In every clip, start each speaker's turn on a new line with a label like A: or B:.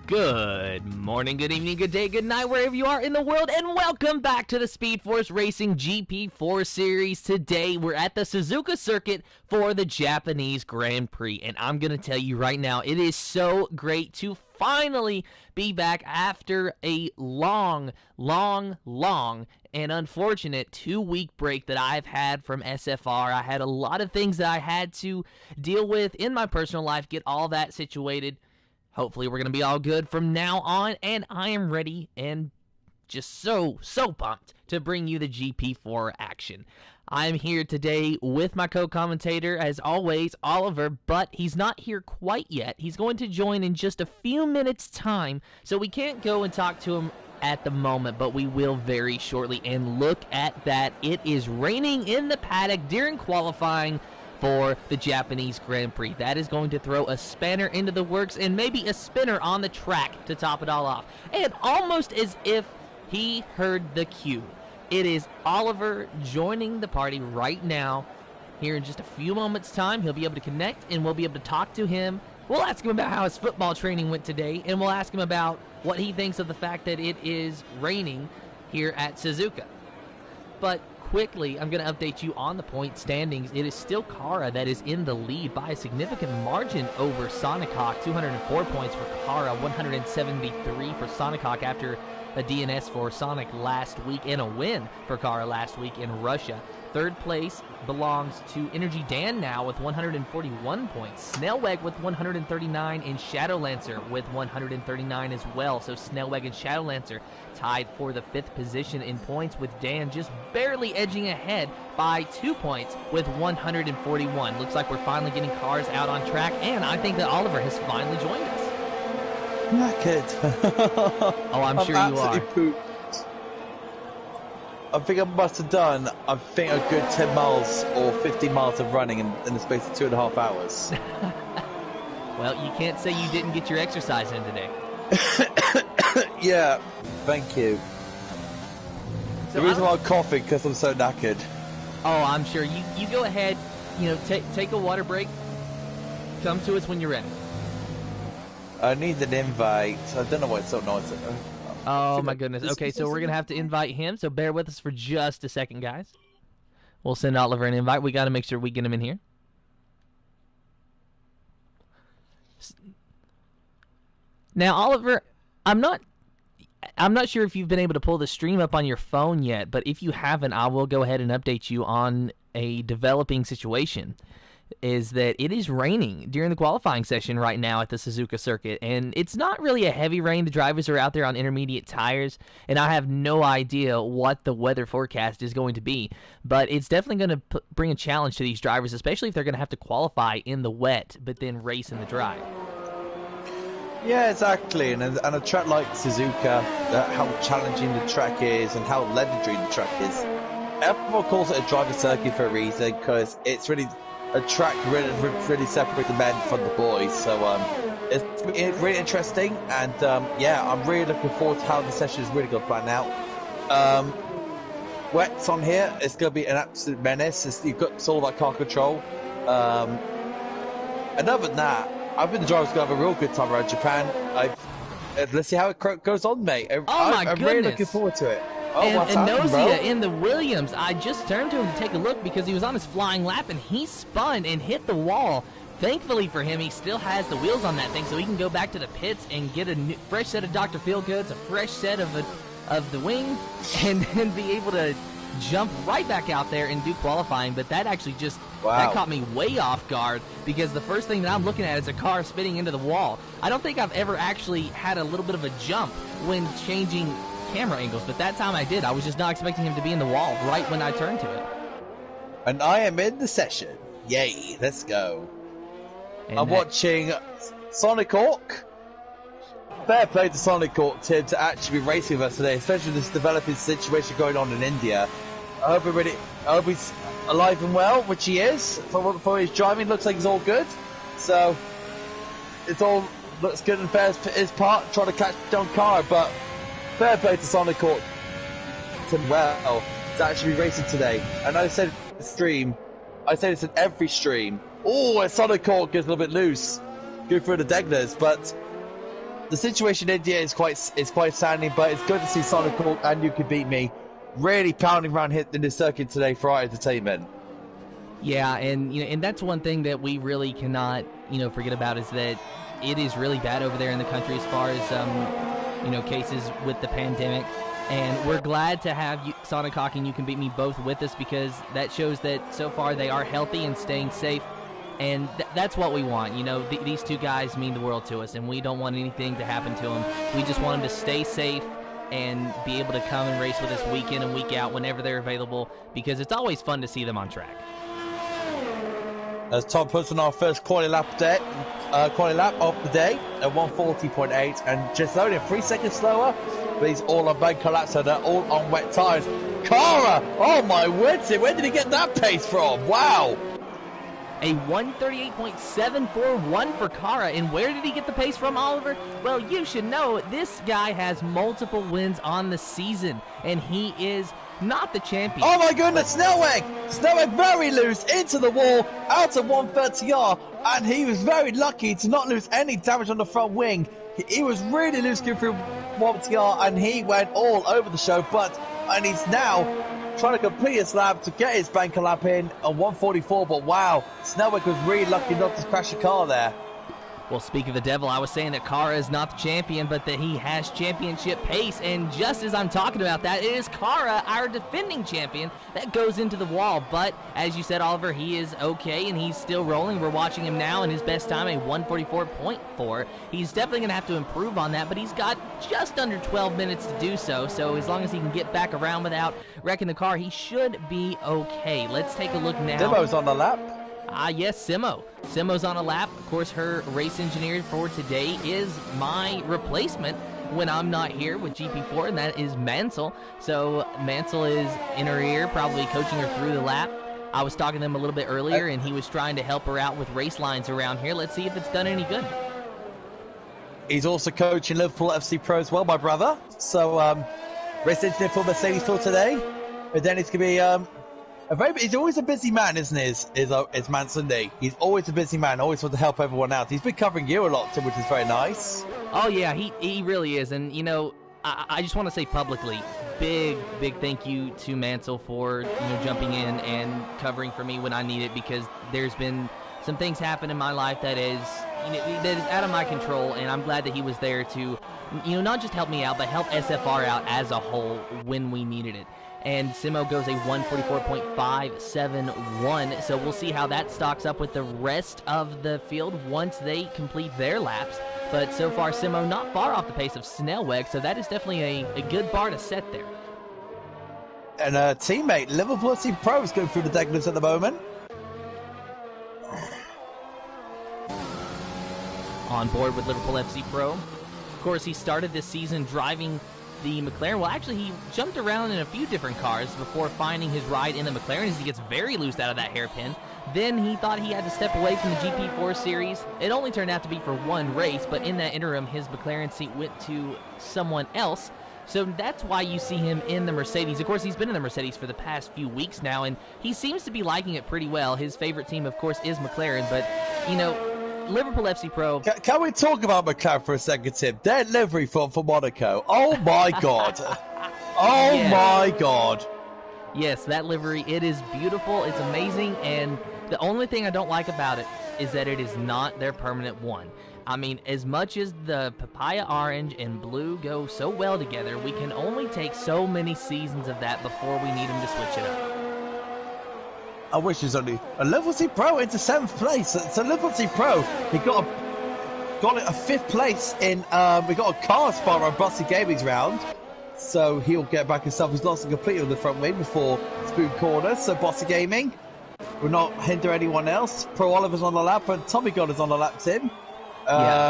A: Good morning, good evening, good day, good night, wherever you are in the world, and welcome back to the Speed Force Racing GP4 series. Today, we're at the Suzuka circuit for the Japanese Grand Prix, and I'm going to tell you right now, it is so great to finally be back after a long and unfortunate 2-week break that I've had from SFR. I had a lot of things that I had to deal with in my personal life, get all that situated. Hopefully we're going to be all good from now on, and I am ready and just so pumped to bring you the GP4 action. I'm here today with my co-commentator, as always, Oliver, but he's not here quite yet. He's going to join in just a few minutes' time, so we can't go and talk to him at the moment, but we will very shortly. And look at that. It is raining in the paddock during qualifying for the Japanese Grand Prix. That is going to throw a spanner into the works and maybe a spinner on the track to top it all off. And almost as if he heard the cue, it is Oliver joining the party right now. Here in just a few moments' time, he'll be able to connect and we'll be able to talk to him. We'll ask him about how his football training went today, and we'll ask him about what he thinks of the fact that it is raining here at Suzuka. But quickly, I'm going to update you on the point standings. It is still Kara that is in the lead by a significant margin over Sonic Hawk. 204 points for Kara, 173 for Sonic Hawk after a DNS for Sonic last week and a win for Kara last week in Russia. Third place belongs to Energy Dan now with 141 points. Snellweg with 139 and Shadowlancer with 139 as well. So Snellweg and Shadowlancer tied for the 5th position in points, with Dan just barely edging ahead by 2 points with 141. Looks like we're finally getting cars out on track, and I think that Oliver has finally joined us.
B: Knackered.
A: Oh, I'm sure you are.
B: Pooped. I think I must have done, a good 10 miles or 15 miles of running in the space of 2.5 hours.
A: Well, you can't say you didn't get your exercise in today.
B: Yeah, thank you.
A: So
B: the reason why I'm coughing, because I'm so knackered.
A: Oh, I'm sure. You go ahead, take a water break. Come to us when you're ready.
B: I need an invite. I don't know why it's so noisy.
A: Oh, my goodness. Okay, so we're going to have to invite him, so bear with us for just a second, guys. We'll send Oliver an invite. We got to make sure we get him in here. Now, Oliver, I'm not sure if you've been able to pull the stream up on your phone yet, but if you haven't, I will go ahead and update you on a developing situation. Is that it is raining during the qualifying session right now at the Suzuka circuit, and it's not really a heavy rain. The drivers are out there on intermediate tires, and I have no idea what the weather forecast is going to be, but it's definitely going to bring a challenge to these drivers, especially if they're going to have to qualify in the wet but then race in the dry.
B: Yeah, exactly, and a track like Suzuka, how challenging the track is and how legendary the track is. Everyone calls it a driver circuit for a reason, because it's really a track really separates the men from the boys, so it's really interesting, and yeah, I'm really looking forward to how the session is really going to plan out. Wet's on here, it's going to be an absolute menace. It's all about car control. And other than that, I think the drivers going to have a real good time around Japan. Let's see how it goes on, mate. I'm really looking forward to it. Oh,
A: and Nozia in the Williams, I just turned to him to take a look because he was on his flying lap and he spun and hit the wall. Thankfully for him, he still has the wheels on that thing, so he can go back to the pits and get a fresh set of Dr. Feelgoods, a fresh set of the wing, and then be able to jump right back out there and do qualifying. But that actually just that caught me way off guard, because the first thing that I'm looking at is a car spinning into the wall. I don't think I've ever actually had a little bit of a jump when changing camera angles, but that time I did. I was just not expecting him to be in the wall right when I turned to it.
B: And I am in the session. Yay, let's go. And I'm watching Sonic Hawk. Fair play to Sonic Hawk, Tim, to actually be racing with us today, especially this developing situation going on in India. I hope he's alive and well, which he is. For his driving, looks like he's all good. So it all looks good and fair for his part, trying to catch down car, but fair play to Sonic Hawk well to actually be racing today. And I said in the stream, I say this in every stream, oh, Sonic Hawk gets a little bit loose, go through the Degners, but the situation in India is quite saddening, but it's good to see Sonic Hawk and You Can Beat Me really pounding around hitting the circuit today for our entertainment.
A: Yeah, and that's one thing that we really cannot forget about, is that it is really bad over there in the country as far as cases with the pandemic. And we're glad to have Sonic Hawk and You Can Beat Me both with us, because that shows that so far they are healthy and staying safe. And that's what we want. These two guys mean the world to us, and we don't want anything to happen to them. We just want them to stay safe and be able to come and race with us week in and week out whenever they're available, because it's always fun to see them on track.
B: As Tom puts on our first quality lap of the day at 140.8, and just only 3 seconds slower, but he's all on bank collapse, so they're all on wet tyres. Cara! Oh my word, where did he get that pace from? Wow!
A: A 138.741 for Cara. And where did he get the pace from, Oliver? Well, you should know this guy has multiple wins on the season, and he is not the champion.
B: Oh my goodness, Snellweg! Snellweg very loose into the wall, out of 130R, and he was very lucky to not lose any damage on the front wing. He was really loose going through 130R, and he went all over the show, and he's now trying to complete his lap to get his banker lap in on 144, but wow, Snellweg was really lucky not to crash a car there.
A: Well, speak of the devil, I was saying that Cara is not the champion, but that he has championship pace, and just as I'm talking about that, it is Cara, our defending champion, that goes into the wall. But as you said, Oliver, he is okay, and he's still rolling. We're watching him now, and his best time, a 144.4. He's definitely going to have to improve on that, but he's got just under 12 minutes to do so, so as long as he can get back around without wrecking the car, he should be okay. Let's take a look now.
B: Demo's on the lap.
A: Yes, Simo. Simo's on a lap. Of course, her race engineer for today is my replacement when I'm not here with GP4, and that is Mansell. So Mansell is in her ear, probably coaching her through the lap. I was talking to him a little bit earlier, and he was trying to help her out with race lines around here. Let's see if it's done any good.
B: He's also coaching Liverpool FC Pro as well, my brother. So, race engineer for Mercedes for today. And then it's going to be he's always a busy man, isn't he? Is Manson D. He's always a busy man, always wants to help everyone out. He's been covering you a lot, Tim, which is very nice.
A: Oh, yeah, he really is. And, I just want to say publicly, big thank you to Mansell for, jumping in and covering for me when I need it, because there's been some things happen in my life that is out of my control, and I'm glad that he was there to, not just help me out, but help SFR out as a whole when we needed it. And Simo goes a 144.571, so we'll see how that stocks up with the rest of the field once they complete their laps. But so far, Simo not far off the pace of Snellweg, so that is definitely a good bar to set there.
B: And a teammate, Liverpool FC Pro, is going through the Deglins at the moment.
A: On board with Liverpool FC Pro. Of course, he started this season driving the McLaren. Well, actually, he jumped around in a few different cars before finding his ride in the McLaren, as he gets very loose out of that hairpin. Then he thought he had to step away from the GP4 series. It only turned out to be for one race, but in that interim, his McLaren seat went to someone else. So that's why you see him in the Mercedes. Of course, he's been in the Mercedes for the past few weeks now, and he seems to be liking it pretty well. His favorite team, of course, is McLaren, but, Liverpool FC Pro.
B: Can we talk about McLaren for a second, Tim? Their livery for Monaco. Oh my God. My God.
A: Yes, that livery, it is beautiful. It's amazing. And the only thing I don't like about it is that it is not their permanent one. I mean, as much as the papaya orange and blue go so well together, we can only take so many seasons of that before we need them to switch it up.
B: I wish there's only a Liverpool FC Pro into 7th place. So Liverpool FC Pro, he got a 5th place in. We got a car spot on Bossy Gaming's round, so he'll get back himself. He's lost completely on the front wing before Spoon Corner. So Bossy Gaming will not hinder anyone else. Pro Oliver's on the lap, and Tommy Gunner's on the lap. Tim.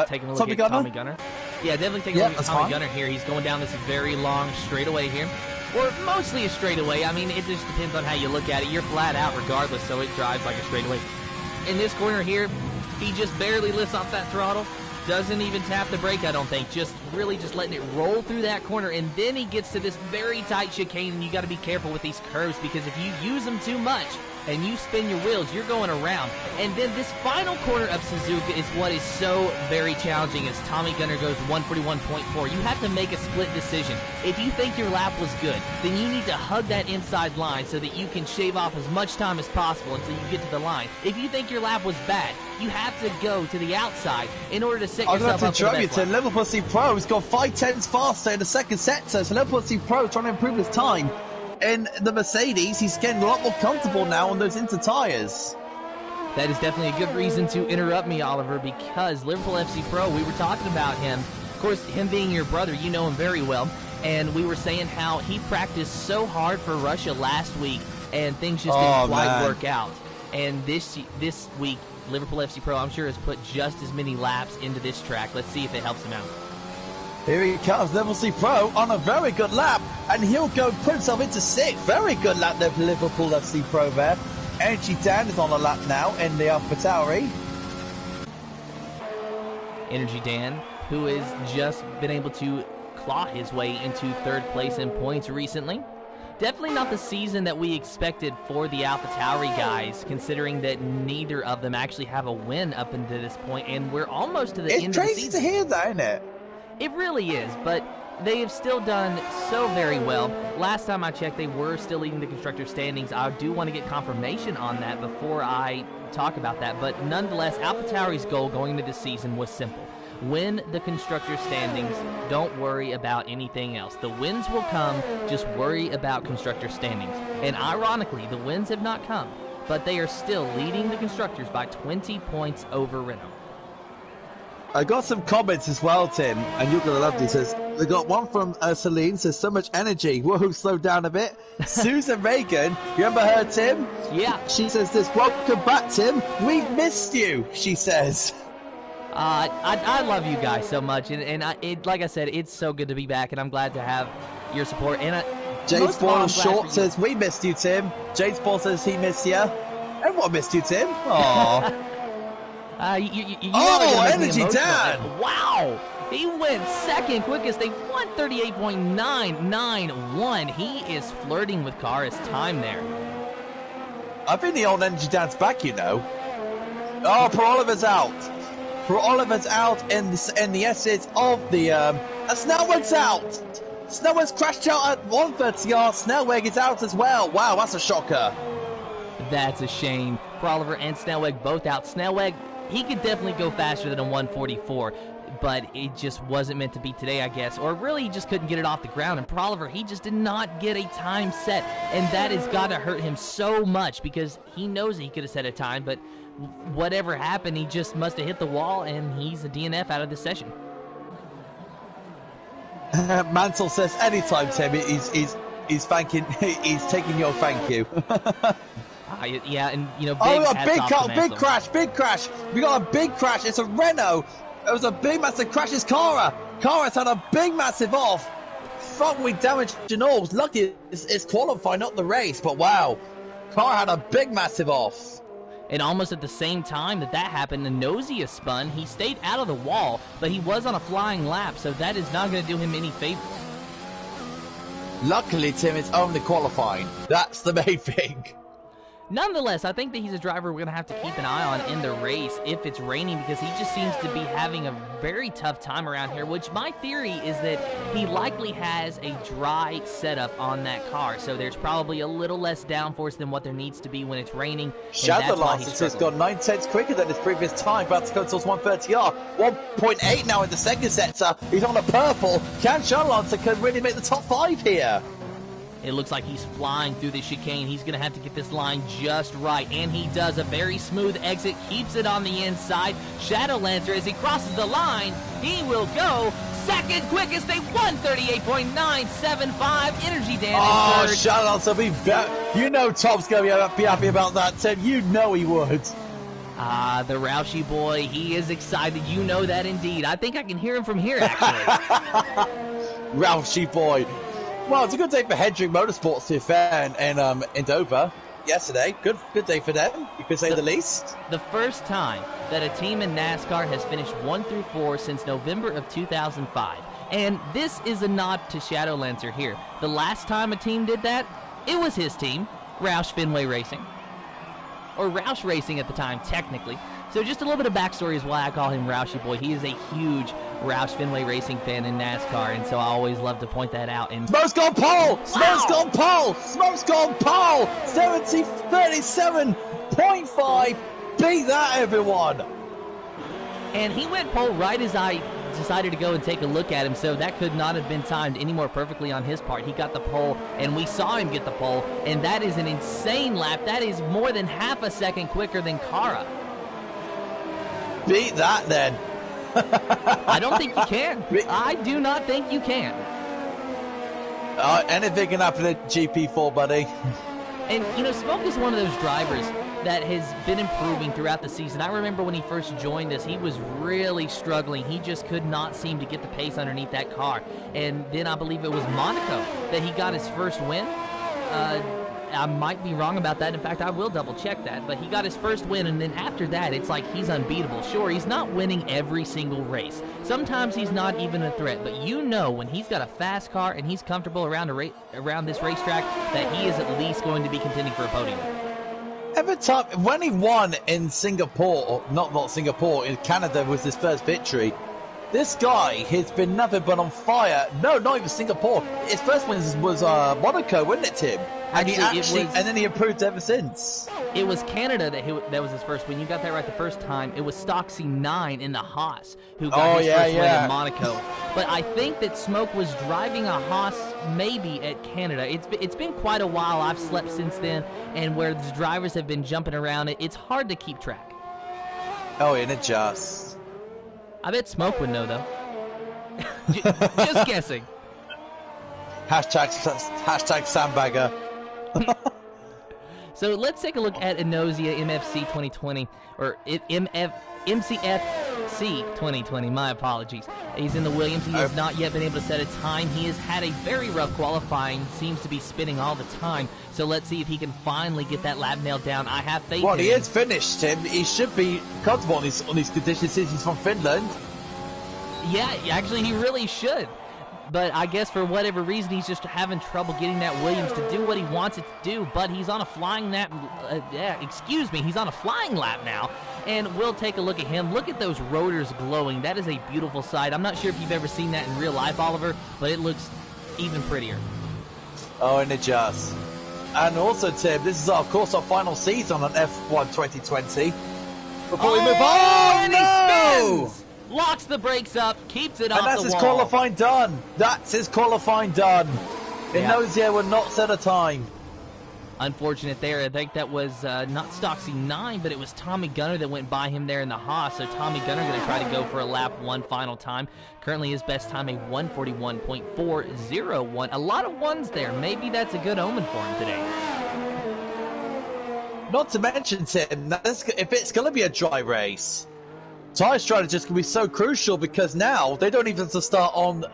A: Taking a look at Tommy Gunner. Yeah, definitely taking a look at Tommy Gunner here. He's going down this very long straightaway here. Or mostly a straightaway. I mean, it just depends on how you look at it. You're flat out regardless, so it drives like a straightaway. In this corner here, he just barely lifts off that throttle. Doesn't even tap the brake, I don't think. Just letting it roll through that corner. And then he gets to this very tight chicane, and you got to be careful with these curves, because if you use them too much, and you spin your wheels, you're going around. And then this final corner of Suzuka is what is so very challenging as Tommy Gunner goes 141.4. You have to make a split decision. If you think your lap was good, then you need to hug that inside line so that you can shave off as much time as possible until you get to the line. If you think your lap was bad, you have to go to the outside in order to set yourself up for the best lap.
B: Liverpool C Pro has got 5/10 faster in the second sector, so Liverpool C Pro trying to improve his time. In the Mercedes, he's getting a lot more comfortable now on those inter tires.
A: That is definitely a good reason to interrupt me, Oliver, because Liverpool FC Pro, we were talking about him. Of course, him being your brother, you know him very well. And we were saying how he practiced so hard for Russia last week, and things just didn't quite work out. And this week, Liverpool FC Pro, I'm sure, has put just as many laps into this track. Let's see if it helps him out.
B: Here he comes, Liverpool C Pro on a very good lap, and he'll go put himself into 6th. Very good lap there for Liverpool FC Pro there. Energy Dan is on a lap now in the AlphaTauri.
A: Energy Dan, who has just been able to claw his way into 3rd place in points recently. Definitely not the season that we expected for the AlphaTauri guys, considering that neither of them actually have a win up until this point, and we're almost to the end of the season.
B: It's crazy to hear that, isn't it?
A: It really is, but they have still done so very well. Last time I checked, they were still leading the constructor standings. I do want to get confirmation on that before I talk about that, but nonetheless, AlphaTauri's goal going into this season was simple. Win the constructor standings. Don't worry about anything else. The wins will come. Just worry about constructor standings. And ironically, the wins have not come, but they are still leading the constructors by 20 points over Renault.
B: I got some comments as well, Tim, and you're going to love these. We got one from Celine, says, so much energy. Whoa, slow down a bit. Susan Reagan, you remember her, Tim?
A: Yeah.
B: She says this, welcome back, Tim. We've missed you, she says.
A: I love you guys so much, and like I said, it's so good to be back, and I'm glad to have your support. And
B: James Ball Short says, we missed you, Tim. James Ball says he missed you. Everyone missed you, Tim. Aww. Energy Dan!
A: Wow! He went 2nd quickest, a 138.991. He is flirting with Kara's time there.
B: I think the old Energy Dan's back, you know. Oh, Per Oliver's out. Per Oliver's out in the essence of the... Snellweg's out! Snellweg's crashed out at 130R. Snellweg is out as well. Wow, that's a shocker.
A: That's a shame. Per Oliver and Snellweg both out. Snellweg, he could definitely go faster than a 144, but it just wasn't meant to be today, I guess. Or really, he just couldn't get it off the ground. And Per Oliver, he just did not get a time set. And that has got to hurt him so much because he knows he could have set a time, but whatever happened, he just must have hit the wall, and he's a DNF out of this session.
B: Mansell says, anytime, Tim, he's thanking, he's taking your thank you.
A: Yeah, and you know,
B: big crash. We got a big crash. It's a Renault. It was a big massive crash. It's Kara. Kara's had a big massive off. Front wing damage and all. Lucky it's qualifying, not the race. But wow, Kara had a big massive off.
A: And almost at the same time that happened, Nanosia spun. He stayed out of the wall, but he was on a flying lap, so that is not going to do him any favors.
B: Luckily, Tim, it's only qualifying. That's the main thing.
A: Nonetheless, I think that he's a driver we're going to have to keep an eye on in the race if it's raining, because he just seems to be having a very tough time around here, which my theory is that he likely has a dry setup on that car, so there's probably a little less downforce than what there needs to be when it's raining.
B: Shadowlancer has gone 9 tenths quicker than his previous time, about to go towards 130R. 1.8 now in the second sector. He's on a purple. Can Shadowlancer can really make the top 5 here?
A: It looks like he's flying through the chicane. He's going to have to get this line just right, and he does. A very smooth exit, keeps it on the inside. Shadowlancer, as he crosses the line, he will go second quickest, a 138.975. Energy Dan
B: oh,
A: third.
B: Shadowlancer, you know Tom's going to be happy about that, Tim. You know he would.
A: The Roushi boy, he is excited. You know that indeed. I think I can hear him from here, actually.
B: Roushi boy. Well, it's a good day for Hendrick Motorsports, to be fair, and in Dover yesterday. Good day for them, you could say the least.
A: The first time that a team in NASCAR has finished 1 through 4 since November of 2005. And this is a nod to Shadowlancer here. The last time a team did that, it was his team, Roush Fenway Racing. or Roush Racing at the time, technically. So just a little bit of backstory is why I call him Roushy Boy. He is a huge Roush Fenway Racing fan in NASCAR, and so I always love to point that out. And
B: Smoke's gone pole! Smoke's gone pole! Smoke's gone pole! 37.5! Beat that, everyone!
A: And he went pole right as I decided to go and take a look at him, so that could not have been timed any more perfectly on his part. He got the pole, and we saw him get the pole, and that is an insane lap. That is more than half a second quicker than Kara.
B: Beat that, then.
A: I don't think you can. I do not think you can.
B: Anything can happen at GP4, buddy.
A: And, you know, Smoke is one of those drivers that has been improving throughout the season. I remember when he first joined us, he was really struggling. He just could not seem to get the pace underneath that car. And then I believe it was Monaco that he got his first win. I might be wrong about that. In fact, I will double check that. But he got his first win, and then after that, it's like he's unbeatable. Sure, he's not winning every single race. Sometimes he's not even a threat. But you know when he's got a fast car and he's comfortable around this racetrack that he is at least going to be contending for a podium.
B: Every time, when he won in Singapore, or not Singapore, in Canada was his first victory, this guy has been nothing but on fire. No, not even Singapore. His first win was Monaco, wasn't it, Tim? And and then he improved ever since.
A: It was Canada that was his first win. You got that right the first time. It was Stocksy 9 in the Haas who got his first win in Monaco. But I think that Smoke was driving a Haas maybe at Canada. It's been quite a while. I've slept since then, and where the drivers have been jumping around, it's hard to keep track.
B: Oh, and it just...
A: I bet Smoke would know, though. Just guessing.
B: Hashtag sandbagger.
A: So let's take a look at Inozia MFC 2020, or MCFC 2020, my apologies. He's in the Williams. He has not yet been able to set a time. He has had a very rough qualifying, seems to be spinning all the time. So let's see if he can finally get that lap nailed down. I have faith in him.
B: Well, he is finished, Tim. He should be comfortable on these conditions since he's from Finland.
A: Yeah, actually, he really should. But I guess for whatever reason, he's just having trouble getting that Williams to do what he wants it to do. But he's on a flying lap. He's on a flying lap now. And we'll take a look at him. Look at those rotors glowing. That is a beautiful sight. I'm not sure if you've ever seen that in real life, Oliver, but it looks even prettier.
B: Oh, and it just. And also, Tim, this is our final season on F1 2020. Before we move on,
A: and he spins! Locks the brakes up, keeps it off the wall.
B: And that's his qualifying done. That's his qualifying done. Inozia will not set a time.
A: Unfortunate there. I think that was not Stocksy 9, but it was Tommy Gunner that went by him there in the Haas. So Tommy Gunner going to try to go for a lap one final time. Currently his best time, a 1:41.401. A lot of ones there. Maybe that's a good omen for him today.
B: Not to mention, Tim, if it's going to be a dry race, tyre strategy is going to be so crucial because now they don't even have to start on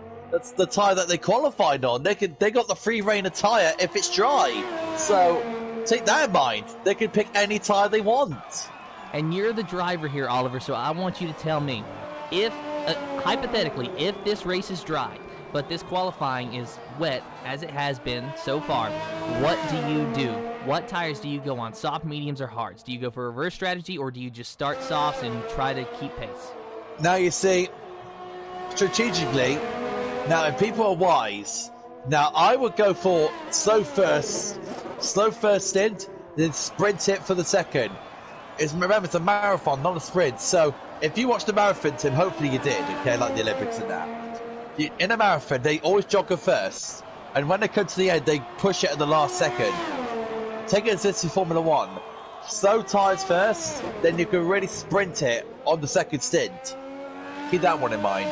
B: the tyre that they qualified on. They got the free reign of tyre if it's dry. So take that in mind. They can pick any tyre they want.
A: And you're the driver here, Oliver, so I want you to tell me, if hypothetically, if this race is dry, but this qualifying is wet, as it has been so far, what do you do? What tires do you go on, soft, mediums, or hards? Do you go for a reverse strategy, or do you just start softs and try to keep pace?
B: Now, you see, strategically, now if people are wise, now I would go for slow first stint, then sprint it for the second. Remember, it's a marathon, not a sprint. So if you watched the marathon, Tim, hopefully you did, okay, like the Olympics and that. In a marathon, they always jog first, and when they come to the end, they push it at the last second. Take it as this is Formula 1. Slow tyres first, then you can really sprint it on the second stint. Keep that one in mind.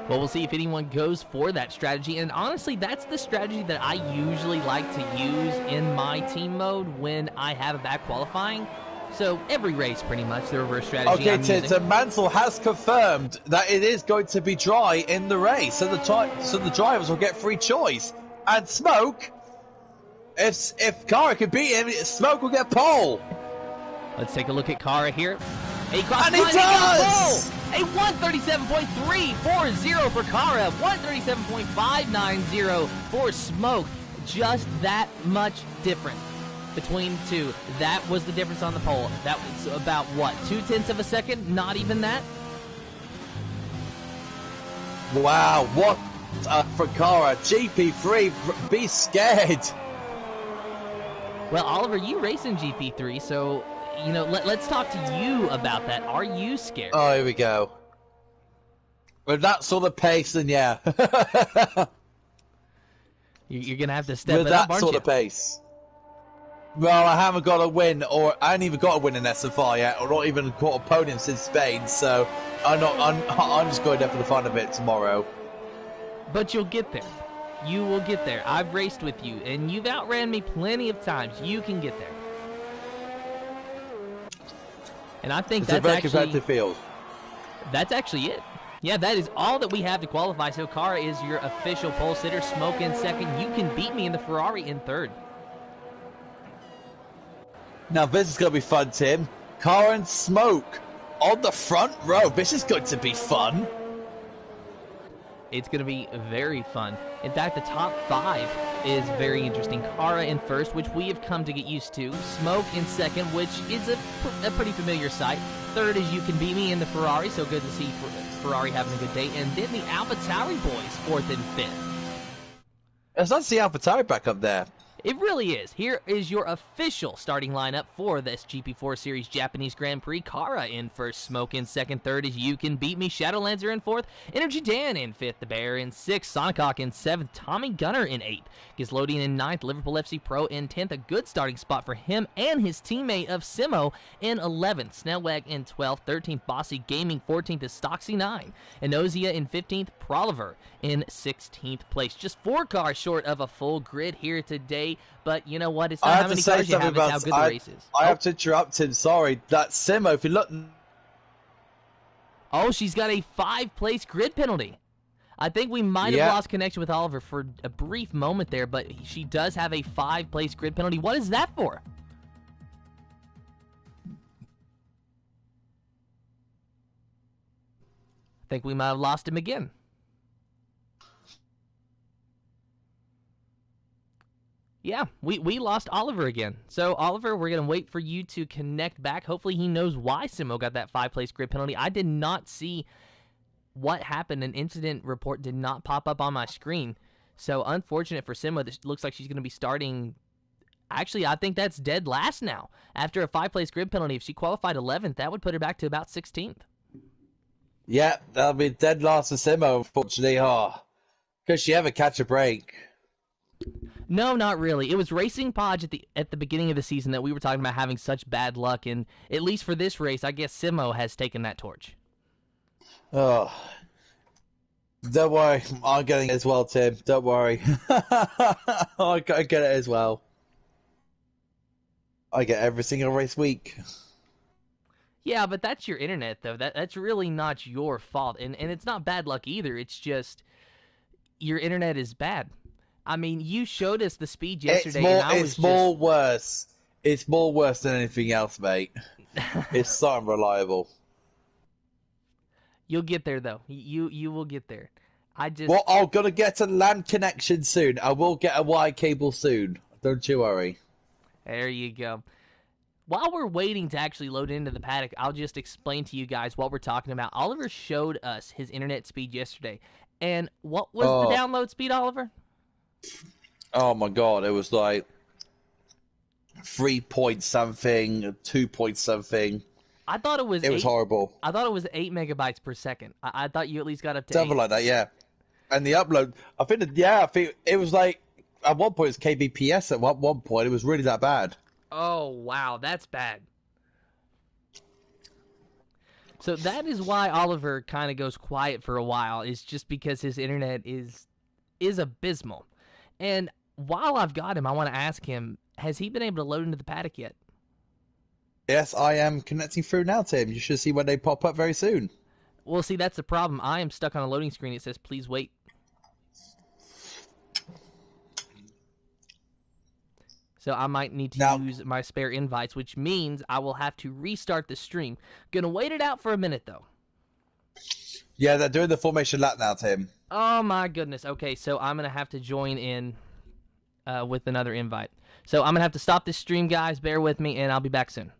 A: Well, we'll see if anyone goes for that strategy, and honestly, that's the strategy that I usually like to use in my team mode when I have a bad qualifying. So every race, pretty much, the reverse strategy.
B: Okay, so Mansell has confirmed that it is going to be dry in the race, so the drivers will get free choice. And Smoke, if Kara can beat him, Smoke will get pole.
A: Let's take a look at Kara here.
B: And he does!
A: A 137.340 for Kara, 137.590 for Smoke. Just that much different. between the two. That was the difference on the pole. That was about, what, 0.2 of a second? Not even that?
B: Wow, what for Cara. GP3, be scared.
A: Well, Oliver, you race in GP3, so, you know, let's talk to you about that. Are you scared?
B: Oh, here we go. With that sort of pace, then yeah.
A: You're going to have to step
B: With
A: it up,
B: that
A: aren't
B: sort
A: you?
B: of pace. Well, I haven't got a win, or I ain't even got a win in SFR yet, or not even caught a podium since Spain, so I'm just going there for the fun of it tomorrow.
A: But you'll get there. You will get there. I've raced with you, and you've outran me plenty of times. You can get there. And I think
B: It's a very competitive field.
A: That's actually it. Yeah, that is all that we have to qualify. So Cara is your official pole sitter. Smoke in second. You can beat me in the Ferrari in third.
B: Now this is going to be fun, Tim. Cara and Smoke on the front row. This is going to be fun.
A: It's going to be very fun. In fact, the top 5 is very interesting. Cara in first, which we have come to get used to. Smoke in second, which is a pretty familiar sight. Third is You Can Beat Me in the Ferrari, so good to see Ferrari having a good day. And then the AlphaTauri boys, 4th and 5th.
B: It's nice to see AlphaTauri back up there.
A: It really is. Here is your official starting lineup for this GP4 Series Japanese Grand Prix. Cara in first, Smoke in second, third is You Can Beat Me, Shadowlancer in fourth, Energy Dan in fifth, The Bear in sixth, Sonicock in seventh, Tommy Gunner in eighth, Gizlodian in ninth, Liverpool FC Pro in 10th, a good starting spot for him and his teammate of Simo in 11th, Snellwag in 12th, 13th, Bossy Gaming 14th is Stoxy 9, Enozia in 15th, Proliver in 16th place. Just 4 cars short of a full grid here today. But you know what? It's not how many cars you have, it's how good the race is.
B: I have to interrupt him. Sorry. That's Simo. If you look...
A: Oh, she's got a 5-place grid penalty. I think we might have lost connection with Oliver for a brief moment there, but she does have a 5-place grid penalty. What is that for? I think we might have lost him again. Yeah, we lost Oliver again. So, Oliver, we're going to wait for you to connect back. Hopefully he knows why Simo got that 5-place grid penalty. I did not see what happened. An incident report did not pop up on my screen. So, unfortunate for Simo. This looks like she's going to be starting... Actually, I think that's dead last now. After a 5-place grid penalty, if she qualified 11th, that would put her back to about 16th.
B: Yeah, that'll be dead last for Simo, unfortunately. Oh, could she ever catch a break?
A: No, not really. It was Racing Podge at the beginning of the season that we were talking about having such bad luck, and at least for this race, I guess Simo has taken that torch.
B: Oh, don't worry, I'm getting it as well, Tim. Don't worry, I get it as well. I get every single race week.
A: Yeah, but that's your internet, though. That's really not your fault, and it's not bad luck either. It's just your internet is bad. I mean, you showed us the speed yesterday,
B: It's more worse. It's more worse than anything else, mate. It's so unreliable.
A: You'll get there, though. You will get there.
B: Well, I'm gonna get a LAN connection soon. I will get a wire cable soon. Don't you worry.
A: There you go. While we're waiting to actually load into the paddock, I'll just explain to you guys what we're talking about. Oliver showed us his internet speed yesterday. And what was the download speed, Oliver?
B: Oh my god, it was like 3 point something, 2 point something.
A: I thought it was
B: It was horrible.
A: I thought it was 8 megabytes per second. I thought you at least got up to
B: Something
A: 8.
B: like that, yeah. And the upload, I think it was like, at one point it was kbps at one point. It was really that bad.
A: Oh, wow, that's bad. So that is why Oliver kind of goes quiet for a while, is just because his internet is abysmal. And while I've got him, I want to ask him, has he been able to load into the paddock yet?
B: Yes, I am connecting through now, Tim. You should see when they pop up very soon.
A: Well, see, that's the problem. I am stuck on a loading screen. It says, please wait. So I might need to use my spare invites, which means I will have to restart the stream. Gonna wait it out for a minute, though.
B: Yeah, they're doing the formation lap now, Tim.
A: Oh, my goodness. Okay, so I'm going to have to join in with another invite. So I'm going to have to stop this stream, guys. Bear with me, and I'll be back soon.